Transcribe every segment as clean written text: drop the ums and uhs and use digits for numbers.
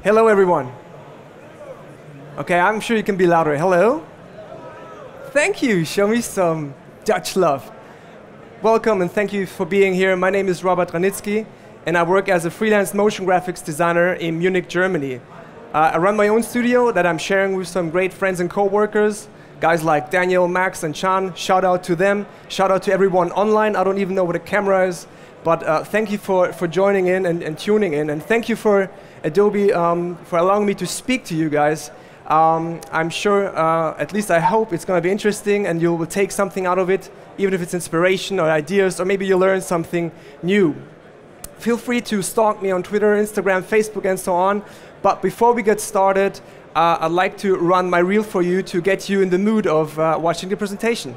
Hello, everyone. Okay, I'm sure you can be louder. Hello? Thank you. Show me some Dutch love. Welcome and thank you for being here. My name is Hranitzky, and I work as a freelance motion graphics designer in Munich, Germany. I run my own studio that I'm sharing with some great friends and co-workers, guys like Daniel, Max, and Chan. Shout out to them. Shout out to everyone online. I don't even know what a camera is, but thank you for joining in and tuning in. And thank you for Adobe for allowing me to speak to you guys. I'm sure, at least I hope it's going to be interesting and you will take something out of it, even if it's inspiration or ideas, or maybe you'll learn something new. Feel free to stalk me on Twitter, Instagram, Facebook, and so on. But before we get started, I'd like to run my reel for you to get you in the mood of watching the presentation.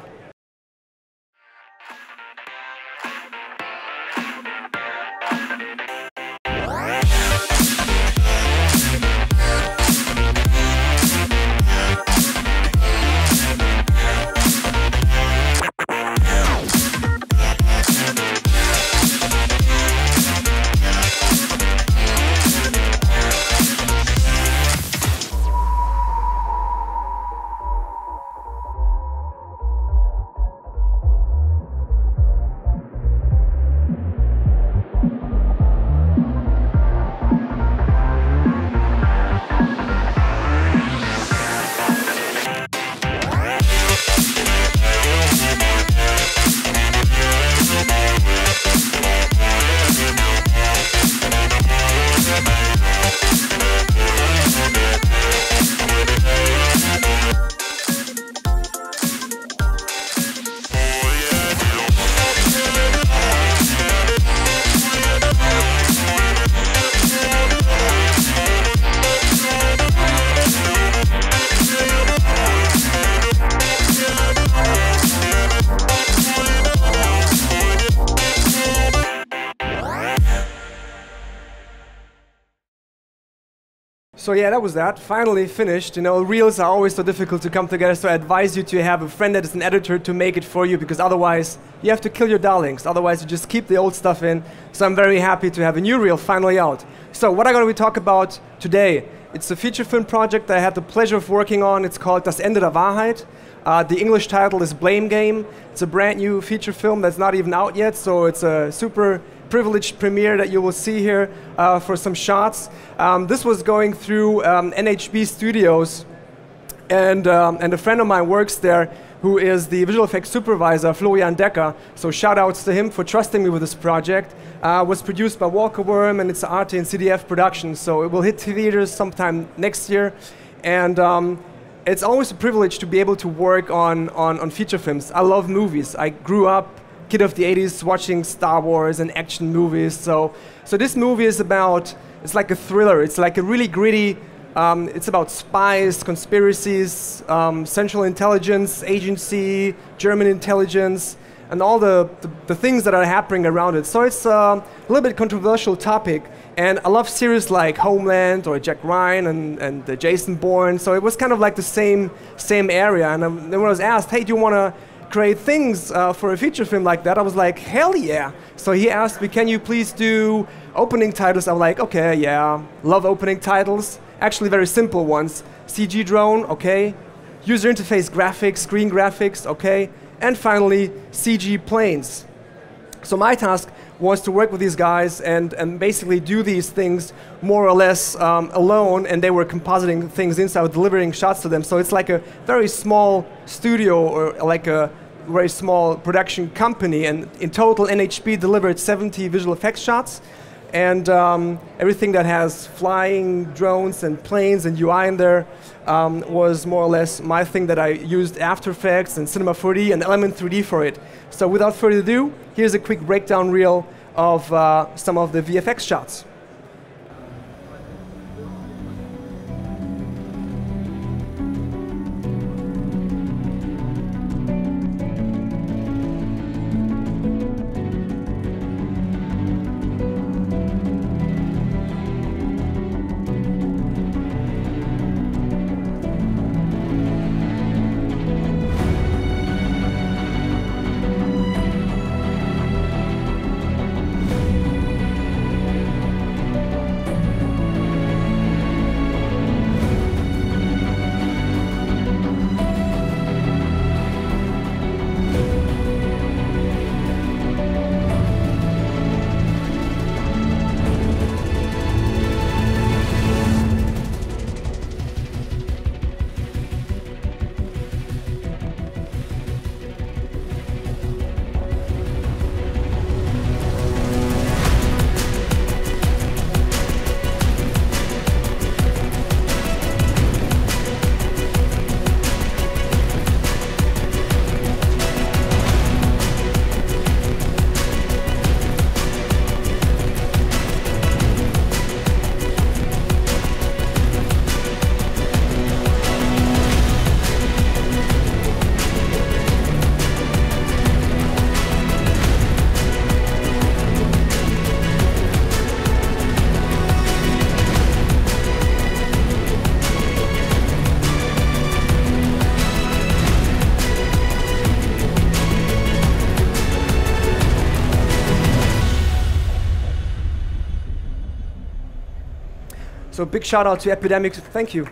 So yeah, that was that. Finally finished. You know, reels are always so difficult to come together, so I advise you to have a friend that is an editor to make it for you, because otherwise you have to kill your darlings. Otherwise you just keep the old stuff in. So I'm very happy to have a new reel finally out. So what I'm going to talk about today, it's a feature film project that I had the pleasure of working on. It's called Das Ende der Wahrheit. The English title is Blame Game. It's a brand new feature film that's not even out yet, so it's a super privileged premiere that you will see here for some shots. This was going through NHB Studios, and a friend of mine works there who is the visual effects supervisor, Florian Decker. So shout outs to him for trusting me with this project. Was produced by Walker Worm, and it's Arte and CDF production, so it will hit theaters sometime next year. And it's always a privilege to be able to work on feature films. I love movies. I grew up kid of the 80s watching Star Wars and action movies. So this movie is about, it's like a thriller. It's like a really gritty, it's about spies, conspiracies, Central Intelligence Agency, German intelligence, and all the things that are happening around it. So it's a little bit controversial topic. And I love series like Homeland or Jack Ryan and Jason Bourne. So it was kind of like the same area. And then when I was asked, hey, do you want to create things for a feature film like that, I was like, hell yeah. So he asked me, can you please do opening titles? I was like, okay, yeah, love opening titles. Actually very simple ones. CG drone, okay. User interface graphics, screen graphics, okay. And finally, CG planes. So my task was to work with these guys and basically do these things more or less alone, and they were compositing things inside, delivering shots to them. So it's like a very small studio or like a very small production company, and in total NHB delivered 70 visual effects shots, and everything that has flying drones and planes and UI in there was more or less my thing that I used After Effects and Cinema 4D and Element 3D for it. So without further ado, here's a quick breakdown reel of some of the VFX shots. So big shout out to Epidemic, thank you.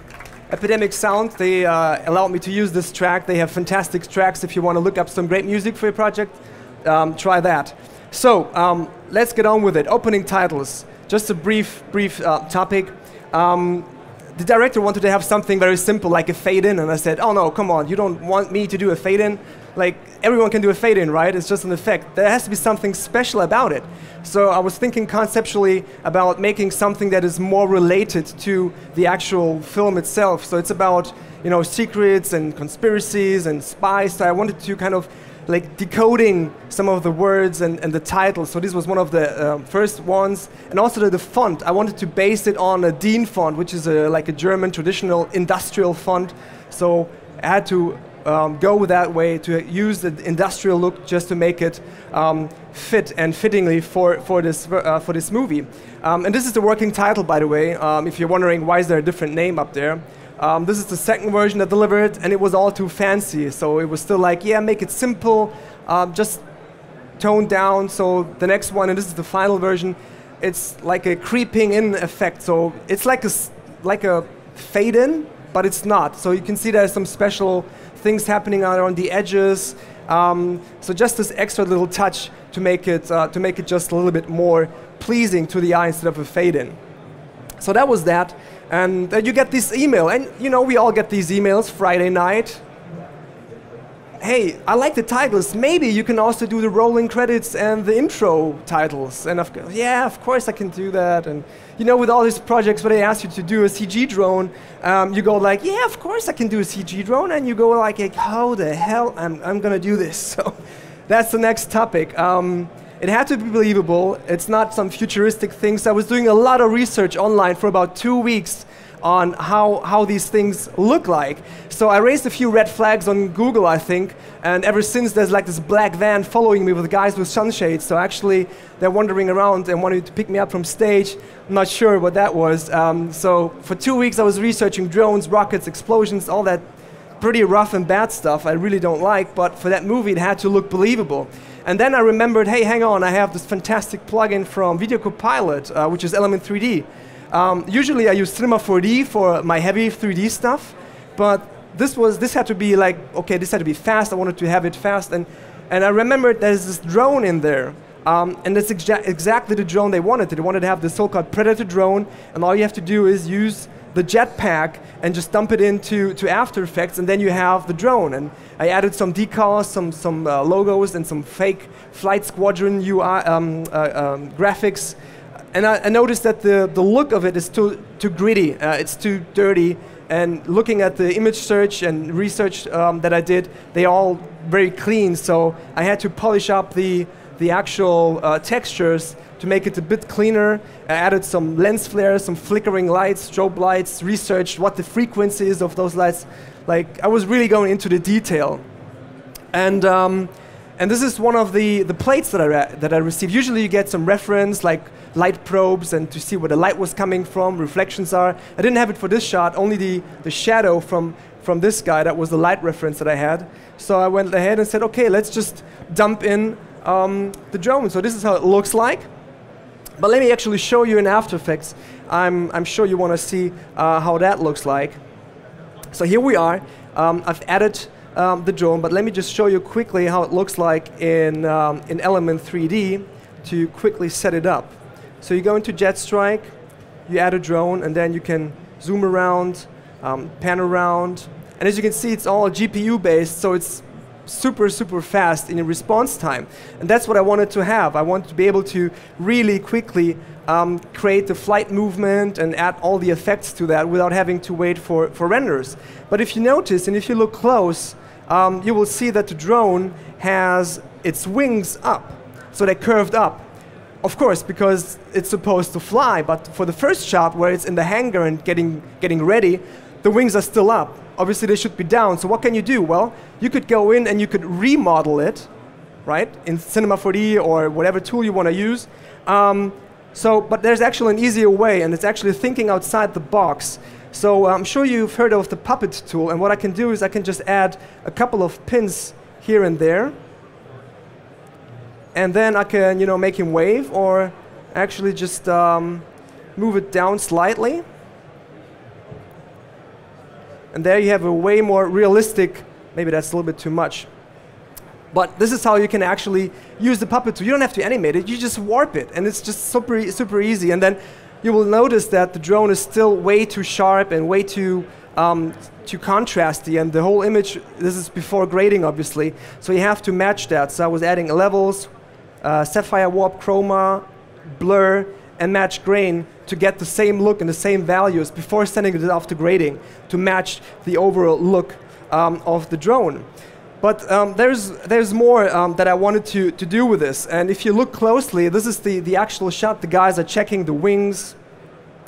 Epidemic Sound, they allowed me to use this track. They have fantastic tracks. If you want to look up some great music for your project, try that. So let's get on with it. Opening titles. Just a brief topic. The director wanted to have something very simple, like a fade-in, and I said, oh no, come on, you don't want me to do a fade-in? Like, everyone can do a fade-in, right? It's just an effect. There has to be something special about it. So I was thinking conceptually about making something that is more related to the actual film itself. So it's about, you know, secrets and conspiracies and spies. So I wanted to kind of like decoding some of the words and the titles. So this was one of the first ones. And also the font, I wanted to base it on a DIN font, which is like a German traditional industrial font. So I had to go that way to use the industrial look just to make it fit and fittingly for this movie. And this is the working title, by the way, if you're wondering why is there a different name up there. This is the second version that delivered, and it was all too fancy. So it was still like, yeah, make it simple, just toned down. So the next one, and this is the final version, it's like a creeping in effect. So it's like a fade in, but it's not. So you can see there's some special things happening around the edges. So just this extra little touch to make it just a little bit more pleasing to the eye instead of a fade in. So that was that. And then you get this email, and you know, we all get these emails Friday night. Hey, I like the titles. Maybe you can also do the rolling credits and the intro titles. And yeah, of course I can do that. And you know, with all these projects where they ask you to do a CG drone, you go like, yeah, of course I can do a CG drone. And you go like how the hell I'm gonna do this? So that's the next topic. It had to be believable. It's not some futuristic things. I was doing a lot of research online for about 2 weeks on how these things look like. So I raised a few red flags on Google, I think, and ever since there's like this black van following me with guys with sunshades. So actually they're wandering around and wanting to pick me up from stage. I'm not sure what that was. So for 2 weeks I was researching drones, rockets, explosions, all that pretty rough and bad stuff I really don't like, but for that movie it had to look believable. And then I remembered, hey, hang on, I have this fantastic plugin from Video Copilot, which is Element 3D. Usually I use Cinema 4D for my heavy 3D stuff, but this had to be like, okay, this had to be fast. I wanted to have it fast, and I remembered there's this drone in there, and that's exactly the drone they wanted. They wanted to have the so-called Predator drone, and all you have to do is use the jetpack and just dump it into After Effects, and then you have the drone. And I added some decals, some logos, and some fake Flight Squadron UI graphics. And I noticed that the look of it is too gritty. It's too dirty. And looking at the image search and research that I did, they're all very clean. So I had to polish up the actual textures to make it a bit cleaner. I added some lens flares, some flickering lights, strobe lights, researched what the frequency is of those lights. Like, I was really going into the detail. And this is one of the plates that I received. Usually you get some reference, like light probes, and to see where the light was coming from, reflections are. I didn't have it for this shot, only the shadow from this guy. That was the light reference that I had. So I went ahead and said, okay, let's just dump in the drone. So this is how it looks like. But let me actually show you in After Effects. I'm sure you want to see how that looks like. So here we are. I've added the drone, but let me just show you quickly how it looks like in Element 3D to quickly set it up. So you go into Jet Strike, you add a drone, and then you can zoom around, pan around. And as you can see, it's all GPU based, so it's super fast in response time. And that's what I wanted to have. I wanted to be able to really quickly create the flight movement and add all the effects to that without having to wait for renders. But if you notice, and if you look close, you will see that the drone has its wings up. So they're curved up. Of course, because it's supposed to fly, but for the first shot where it's in the hangar and getting ready, the wings are still up. Obviously they should be down, so what can you do? Well, you could go in and you could remodel it, right, in Cinema 4D or whatever tool you want to use. But there's actually an easier way, and it's actually thinking outside the box. So I'm sure you've heard of the Puppet tool, and what I can do is I can just add a couple of pins here and there, and then I can, you know, make him wave, or actually just move it down slightly. And there you have a way more realistic, maybe that's a little bit too much. But this is how you can actually use the puppet tool. You don't have to animate it, you just warp it, and it's just super, super easy. And then you will notice that the drone is still way too sharp and way too contrasty, and the whole image, this is before grading obviously, so you have to match that. So I was adding levels, sapphire warp, chroma, blur, and match grain to get the same look and the same values before sending it off to grading to match the overall look of the drone. But there's more that I wanted to do with this. And if you look closely, this is the actual shot. The guys are checking the wings.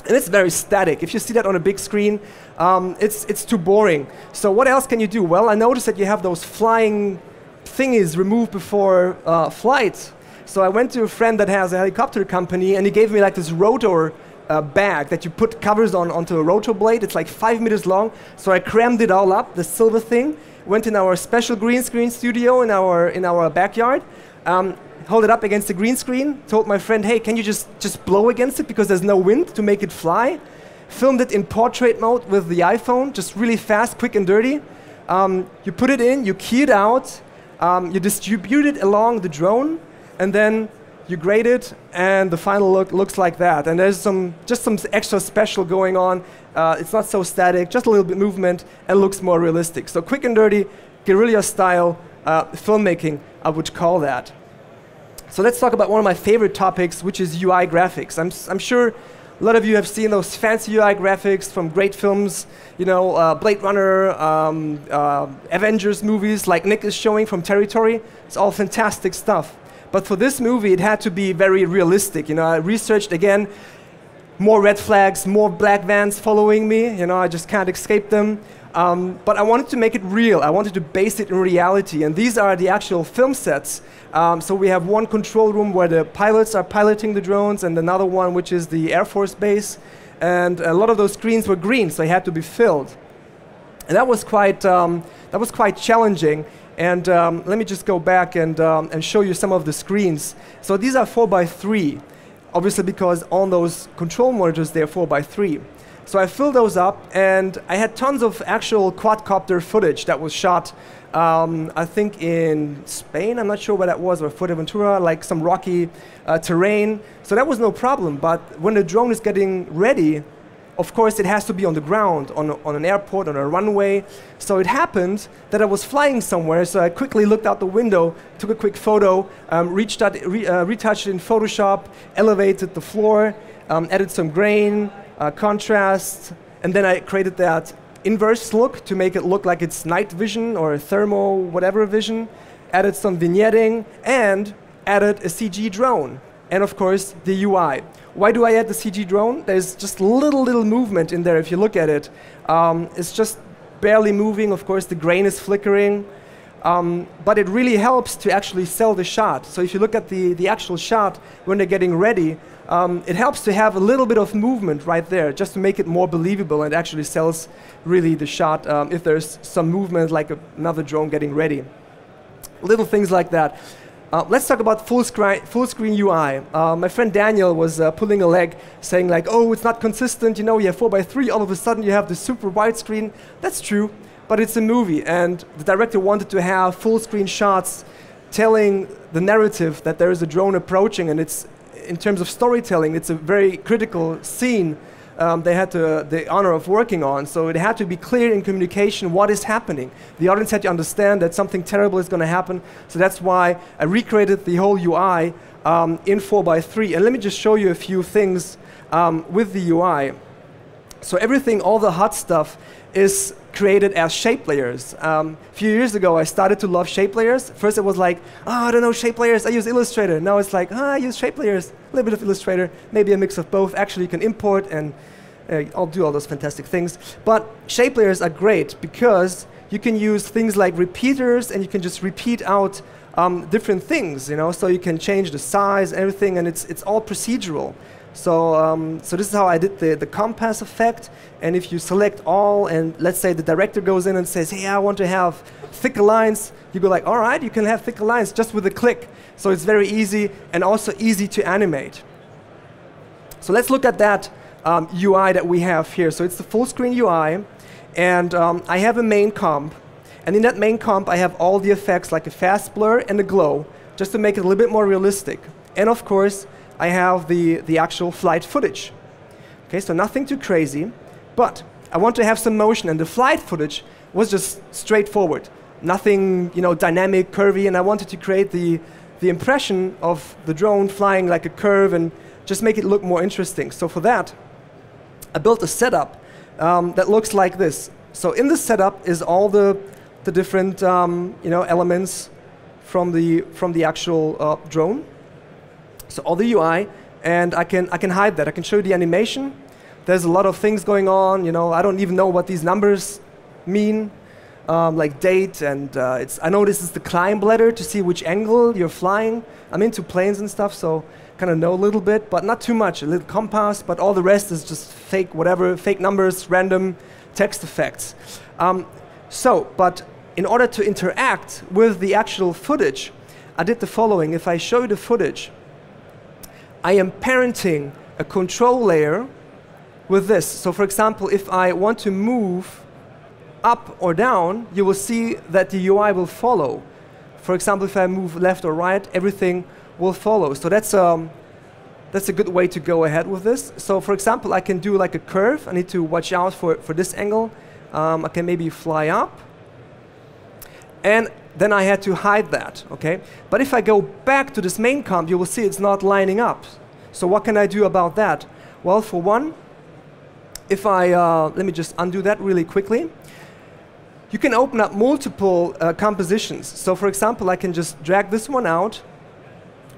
And it's very static. If you see that on a big screen, it's too boring. So what else can you do? Well, I noticed that you have those flying thingies removed before flight. So I went to a friend that has a helicopter company, and he gave me like this rotor bag that you put covers onto a rotor blade. It's like 5 meters long. So I crammed it all up, the silver thing. Went in our special green screen studio in our backyard, held it up against the green screen, told my friend, hey, can you just blow against it because there's no wind to make it fly? Filmed it in portrait mode with the iPhone, just really fast, quick and dirty. You put it in, you key it out, you distribute it along the drone, and then you grade it, and the final look looks like that. And there's just some extra special going on. It's not so static, just a little bit movement, and looks more realistic. So quick and dirty, guerrilla style filmmaking, I would call that. So let's talk about one of my favorite topics, which is UI graphics. I'm sure a lot of you have seen those fancy UI graphics from great films, you know, Blade Runner, Avengers movies like Nick is showing from Territory. It's all fantastic stuff. But for this movie, it had to be very realistic. You know, I researched again, more red flags, more black vans following me. You know, I just can't escape them. But I wanted to make it real. I wanted to base it in reality. And these are the actual film sets. So we have one control room where the pilots are piloting the drones, and another one which is the Air Force base. And a lot of those screens were green, so they had to be filled. And that was quite challenging. And let me just go back and show you some of the screens. So these are 4x3, obviously because on those control monitors they're 4x3. So I filled those up, and I had tons of actual quadcopter footage that was shot, I think in Spain, I'm not sure where that was, or Fuerteventura, like some rocky terrain. So that was no problem. But when the drone is getting ready, of course, it has to be on the ground, on an airport, on a runway. So it happened that I was flying somewhere, so I quickly looked out the window, took a quick photo, retouched it in Photoshop, elevated the floor, added some grain, contrast, and then I created that inverse look to make it look like it's night vision or thermo whatever vision, added some vignetting, and added a CG drone. And of course, the UI. Why do I add the CG drone? There's just little movement in there if you look at it. It's just barely moving. Of course, the grain is flickering. But it really helps to actually sell the shot. So if you look at the actual shot when they're getting ready, it helps to have a little bit of movement right there just to make it more believable, and actually sells really the shot if there's some movement like another drone getting ready. Little things like that. Let's talk about full screen UI. My friend Daniel was pulling a leg, saying like, oh, it's not consistent, you know, you have 4x3, all of a sudden you have the super widescreen. That's true, but it's a movie, and the director wanted to have full screen shots telling the narrative that there is a drone approaching, and it's, in terms of storytelling, it's a very critical scene they had the honor of working on, so it had to be clear in communication what is happening. The audience had to understand that something terrible is going to happen, so that's why I recreated the whole UI in 4x3. And let me just show you a few things with the UI. So everything, all the hot stuff, is created as shape layers. A few years ago, I started to love shape layers. First it was like, oh, I don't know shape layers, I use Illustrator. Now it's like, oh, I use shape layers, a little bit of Illustrator, maybe a mix of both. Actually, you can import, and I'll do all those fantastic things. But shape layers are great because you can use things like repeaters, and you can just repeat out different things, you know, so you can change the size, everything, and it's all procedural. So, so this is how I did the compass effect. And if you select all, and let's say the director goes in and says, hey, I want to have thicker lines, you go like, all right, you can have thicker lines just with a click. So it's very easy, and also easy to animate. So let's look at that UI that we have here. So it's the full screen UI. And I have a main comp. And in that main comp, I have all the effects like a fast blur and a glow, just to make it a little bit more realistic. And of course, I have the actual flight footage. Okay, so nothing too crazy, but I want to have some motion, and the flight footage was just straightforward. Nothing, you know, dynamic, curvy, and I wanted to create the impression of the drone flying like a curve and just make it look more interesting. So for that, I built a setup that looks like this. So in this setup is all the different you know, elements from the actual drone. So all the UI, and I can hide that. I can show you the animation. There's a lot of things going on. You know, I don't even know what these numbers mean, like date, and I know this is the climb ladder to see which angle you're flying. I'm into planes and stuff, so kind of know a little bit, but not too much. A little compass, but all the rest is just fake, whatever, fake numbers, random text effects. But in order to interact with the actual footage, I did the following. If I show you the footage, I am parenting a control layer with this. So for example, if I want to move up or down, you will see that the UI will follow. For example, if I move left or right, everything will follow. So that's a good way to go ahead with this. So for example, I can do like a curve. I need to watch out for this angle. I can maybe fly up. And then I had to hide that, okay? But if I go back to this main comp, you will see it's not lining up. So what can I do about that? Well, for one, if I, let me just undo that really quickly. You can open up multiple compositions. So for example, I can just drag this one out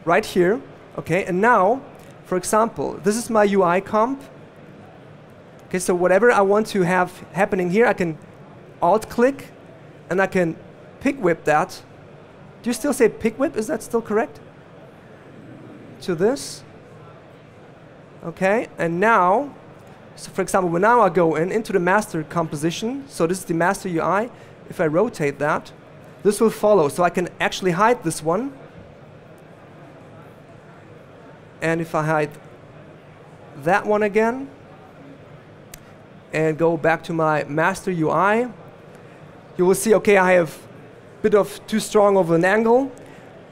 right here, okay? And now, for example, this is my UI comp. Okay, so whatever I want to have happening here, I can alt-click, and I can pick whip that. Do you still say pick whip? Is that still correct? To this. Okay, and now, so for example, now I go into the master composition. So this is the master UI. If I rotate that, this will follow. So I can actually hide this one. And if I hide that one again, and go back to my master UI, you will see, okay, I have a bit of too strong of an angle,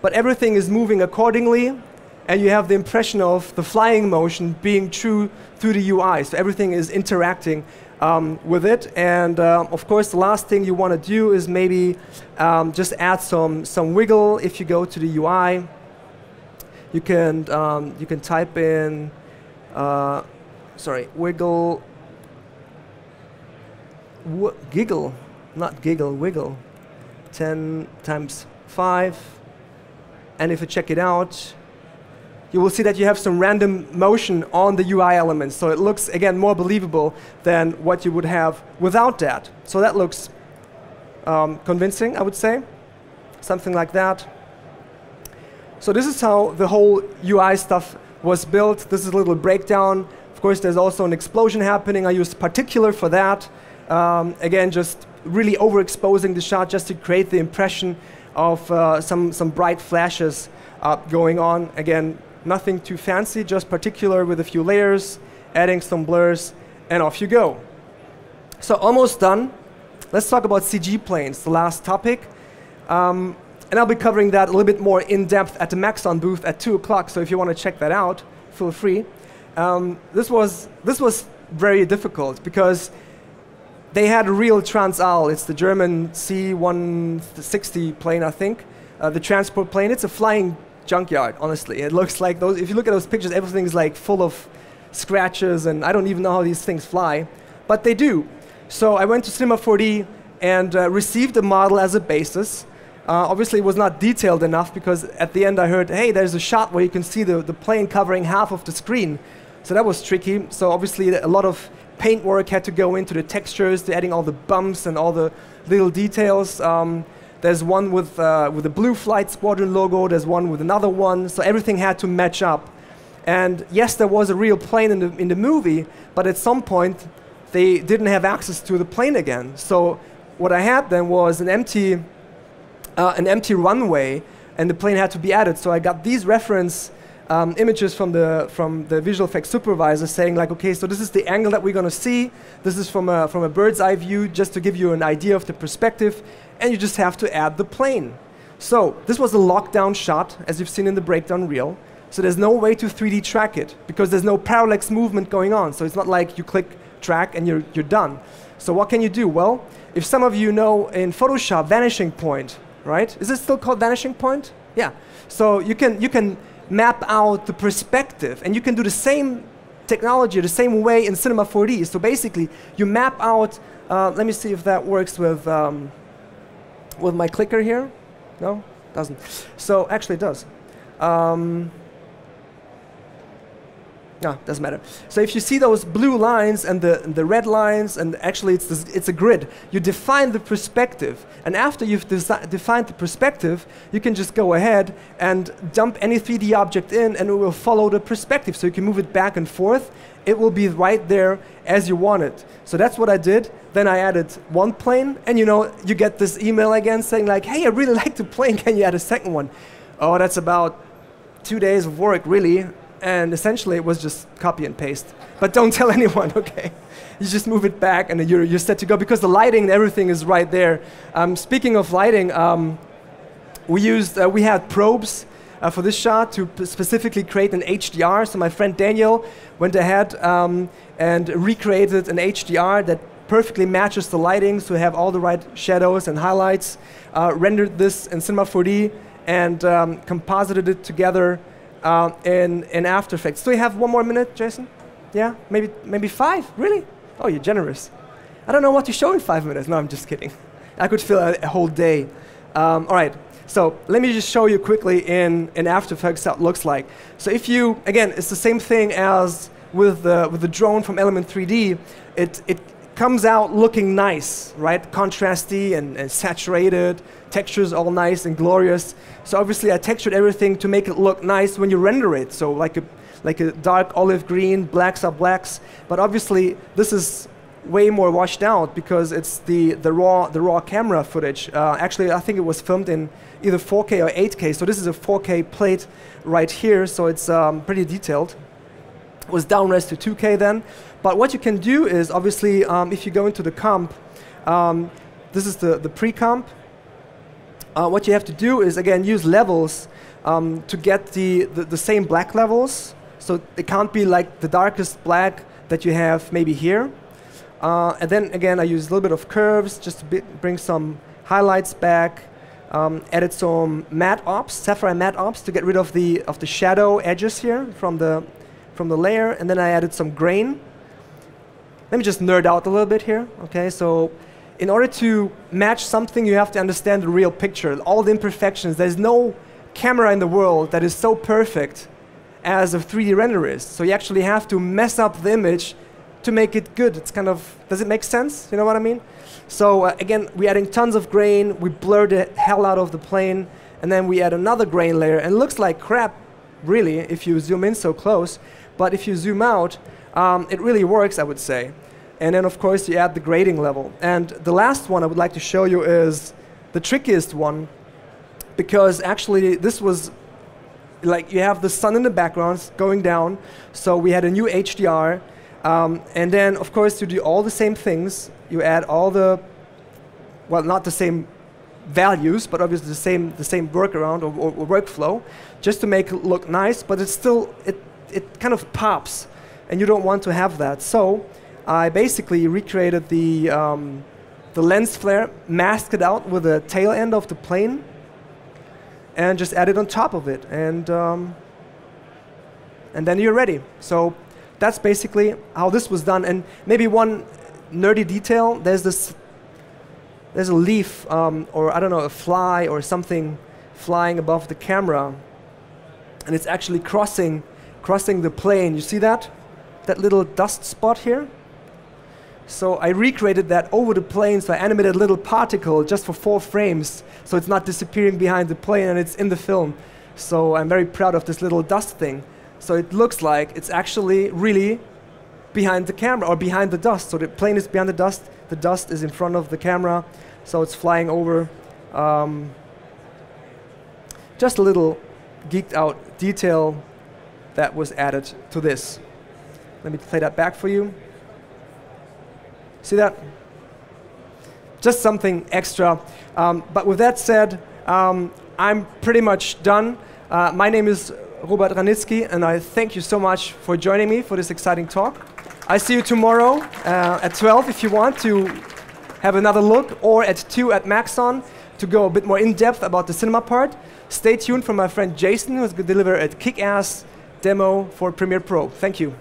but everything is moving accordingly, and you have the impression of the flying motion being true through the UI. So everything is interacting with it. And of course, the last thing you want to do is maybe just add some wiggle. If you go to the UI, you can type in wiggle. Giggle, not giggle, wiggle, 10 times 5. And if you check it out, you will see that you have some random motion on the UI elements. So it looks, again, more believable than what you would have without that. So that looks convincing, I would say, something like that. So this is how the whole UI stuff was built. This is a little breakdown. Of course, there's also an explosion happening. I used particular for that. Again, just really overexposing the shot just to create the impression of some bright flashes going on. Again, nothing too fancy, just particular with a few layers, adding some blurs, and off you go. So almost done. Let's talk about CG planes, the last topic. And I'll be covering that a little bit more in depth at the Maxon booth at 2 o'clock, so if you want to check that out, feel free. This was very difficult because they had a real Transall. It's the German C-160 plane, I think, the transport plane. It's a flying junkyard, honestly. It looks like those. If you look at those pictures, everything is like full of scratches, and I don't even know how these things fly, but they do. So I went to Cinema 4D and received a model as a basis. Obviously, it was not detailed enough because at the end I heard, hey, there's a shot where you can see the plane covering half of the screen. So that was tricky. So obviously, a lot of paint work had to go into the textures, to adding all the bumps and all the little details. There's one with the Blue Flight Squadron logo. There's one with another one. So everything had to match up. And yes, there was a real plane in the movie, but at some point, they didn't have access to the plane again. So what I had then was an empty runway, and the plane had to be added. So I got these reference images from the visual effects supervisor saying like, okay, so this is the angle that we're going to see. This is from a bird's eye view, just to give you an idea of the perspective, and you just have to add the plane. So this was a lockdown shot, as you've seen in the breakdown reel. So there's no way to 3D track it because there's no parallax movement going on. So it's not like you click track and you're done. So what can you do? Well, if some of you know in Photoshop Vanishing Point, right? Is it still called Vanishing Point? Yeah. So you can map out the perspective, and you can do the same technology the same way in Cinema 4D. So basically, you map out. Let me see if that works with my clicker here. No, doesn't. So actually, it does. No, doesn't matter. So if you see those blue lines and the red lines, and actually it's a grid, you define the perspective. And after you've defined the perspective, you can just go ahead and dump any 3D object in, and it will follow the perspective. So you can move it back and forth. It will be right there as you want it. So that's what I did. Then I added one plane, and you get this email again saying like, hey, I really like the plane. Can you add a second one? Oh, that's about 2 days of work, really. And essentially, it was just copy and paste. But don't tell anyone, okay? You just move it back, and you're set to go, because the lighting and everything is right there. Speaking of lighting, we had probes for this shot to specifically create an HDR. So my friend Daniel went ahead and recreated an HDR that perfectly matches the lighting, so we have all the right shadows and highlights. Rendered this in Cinema 4D and composited it together in After Effects. Do we have 1 more minute, Jason? Yeah, maybe 5. Really? Oh, you're generous. I don't know what to show in 5 minutes. No, I'm just kidding. I could fill a whole day. All right. So let me just show you quickly in After Effects how it looks like. So if you, again, it's the same thing as with the drone from Element 3D. It comes out looking nice, right? Contrasty and saturated. Textures all nice and glorious. So obviously I textured everything to make it look nice when you render it. So like a dark olive green, blacks are blacks. But obviously this is way more washed out because it's the raw camera footage. Actually, I think it was filmed in either 4K or 8K. So this is a 4K plate right here. So it's pretty detailed. It was down-res to 2K then. But what you can do is obviously if you go into the comp, this is the pre-comp. What you have to do is, again, use levels to get the same black levels. So it can't be like the darkest black that you have maybe here. And then, again, I use a little bit of curves just to bring some highlights back. Added some matte ops, sapphire matte ops, to get rid of the shadow edges here from the layer. And then I added some grain. Let me just nerd out a little bit here. Okay, so in order to match something, you have to understand the real picture, all the imperfections. There's no camera in the world that is so perfect as a 3D render is. So you actually have to mess up the image to make it good. It's kind of, does it make sense? You know what I mean? So again, we're adding tons of grain. We blur the hell out of the plane. And then we add another grain layer. And it looks like crap, really, if you zoom in so close. But if you zoom out, it really works, I would say. And then, of course, you add the grading level. And the last one I would like to show you is the trickiest one, because actually this was like you have the sun in the background going down. So we had a new HDR. And then, of course, you do all the same things. You add all the, well, not the same values, but obviously the same workaround or workflow, just to make it look nice. But it's still, it kind of pops, and you don't want to have that. So I basically recreated the lens flare, masked it out with the tail end of the plane, and just added on top of it. And then you're ready. So that's basically how this was done. And maybe one nerdy detail, there's a leaf, or I don't know, a fly or something flying above the camera. And it's actually crossing the plane. You see that? That little dust spot here? So I recreated that over the plane, so I animated a little particle just for 4 frames, so it's not disappearing behind the plane, and it's in the film. So I'm very proud of this little dust thing. So it looks like it's actually really behind the camera, or behind the dust. So the plane is behind the dust is in front of the camera, so it's flying over. Just a little geeked out detail that was added to this. Let me play that back for you. See that? Just something extra. But with that said, I'm pretty much done. My name is Hranitzky, and I thank you so much for joining me for this exciting talk. I see you tomorrow at 12 if you want to have another look, or at 2 at Maxon to go a bit more in depth about the cinema part. Stay tuned for my friend Jason, who's going to deliver a kick-ass demo for Premiere Pro. Thank you.